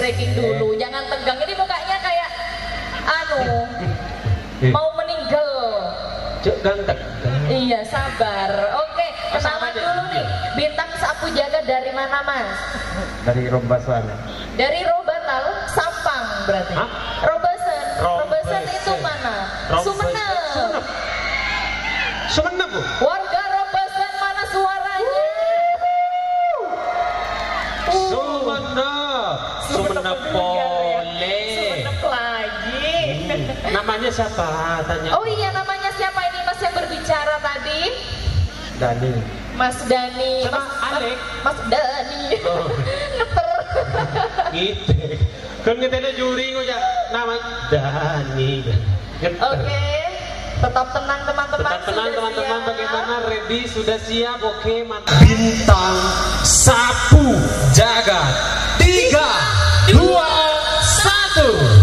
breaking dulu, jangan tegang. Ini mukanya kayak mau meninggal. Jangan tegang. Iya, sabar. Oke, kenalan dulu nih. Bintang sapu jaga dari mana, Mas? Dari Robasan. Dari Robatal, Sampang berarti. Hah? Robasan. Robasan itu mana? Sumenep. Sumenep, Bu. Warga Robasan mana suaranya? Sumenep boleh. Sumenep lagi. Namanya siapa? Tanya. Oh iya, namanya siapa ini Mas yang berbicara tadi? Dani. Mas Dani. Sama Alek. Mas Dani. Oh. Ngeter. Gitu. Kan ngetenya juri ya nama Dani. Oke. Tetap tenang teman-teman. Tetap tenang Sudah teman-teman. siap? Bagaimana? Ready? Sudah siap? Oke, mantap. Bintang sapu jaga 3, 2, 1.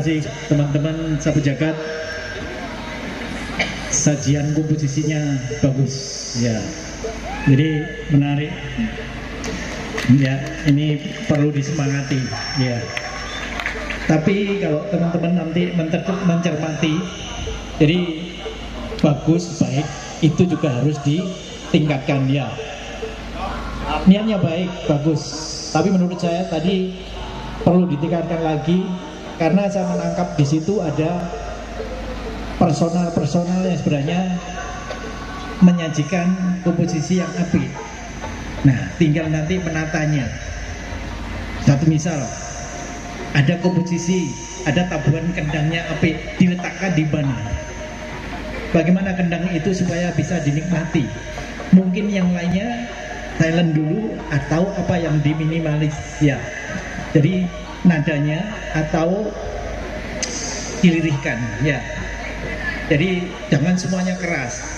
kasih teman-teman Sapu Jagat. Sajian komposisinya bagus ya. Jadi menarik. Ya, ini perlu disemangati ya. Tapi kalau teman-teman nanti mencermati, jadi bagus, baik, itu juga harus ditingkatkan ya. Niatnya baik, bagus. Tapi menurut saya tadi perlu ditingkatkan lagi karena saya menangkap di situ ada personal yang sebenarnya menyajikan komposisi yang apik. Nah, tinggal nanti menatanya. Satu misal, ada komposisi, ada tabuhan kendangnya apik, diletakkan di mana? Bagaimana kendang itu supaya bisa dinikmati? Mungkin yang lainnya silent dulu atau apa yang diminimalis ya. Jadi nadanya atau dilirihkan ya. Jadi jangan semuanya keras.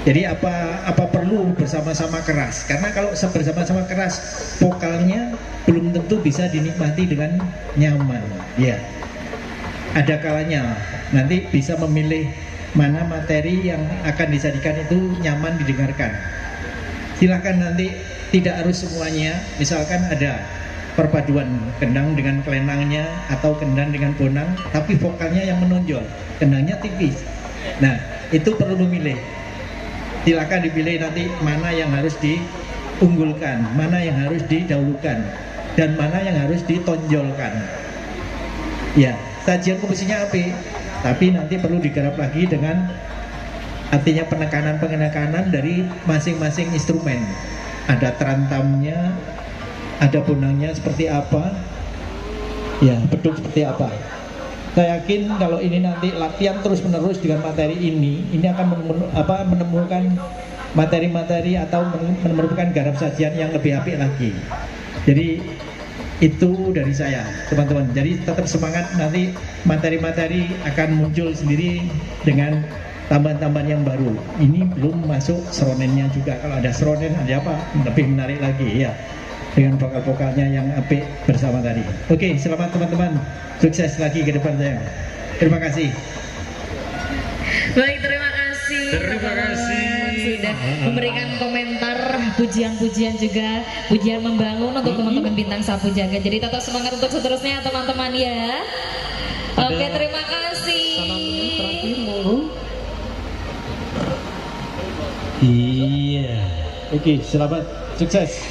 Jadi apa perlu bersama-sama keras? Karena kalau bersama-sama keras, vokalnya belum tentu bisa dinikmati dengan nyaman. Ya, ada kalanya nanti bisa memilih mana materi yang akan disajikan itu nyaman didengarkan. Silakan nanti tidak harus semuanya. Misalkan ada perpaduan kendang dengan kelenangnya atau kendang dengan bonang, tapi vokalnya yang menonjol, kendangnya tipis. Nah, itu perlu memilih. Silakan dipilih nanti mana yang harus diunggulkan, mana yang harus didahulukan, dan mana yang harus ditonjolkan. Ya, sajian komposisinya apik, tapi nanti perlu digarap lagi dengan artinya penekanan dari masing-masing instrumen. Ada terantamnya, ada bonangnya seperti apa, ya beduk seperti apa. Saya yakin kalau ini nanti latihan terus-menerus dengan materi ini akan menemukan materi-materi atau menemukan garap sajian yang lebih apik lagi. Jadi itu dari saya, teman-teman. Jadi tetap semangat, nanti materi-materi akan muncul sendiri dengan tambahan-tambahan yang baru. Ini belum masuk seronennya juga. Kalau ada seronen, ada apa? Lebih menarik lagi ya. Dengan vokal-vokalnya yang apik bersama tadi. Oke, selamat teman-teman. Sukses lagi ke depan saya. Terima kasih. Baik, terima kasih. Terima kasih. Sudah memberikan komentar, pujian-pujian juga, pujian membangun untuk teman-teman Bintang Sapu Jaga. Jadi tetap semangat untuk seterusnya teman-teman ya. Oke, terima kasih. Iya. Oke, selamat, sukses.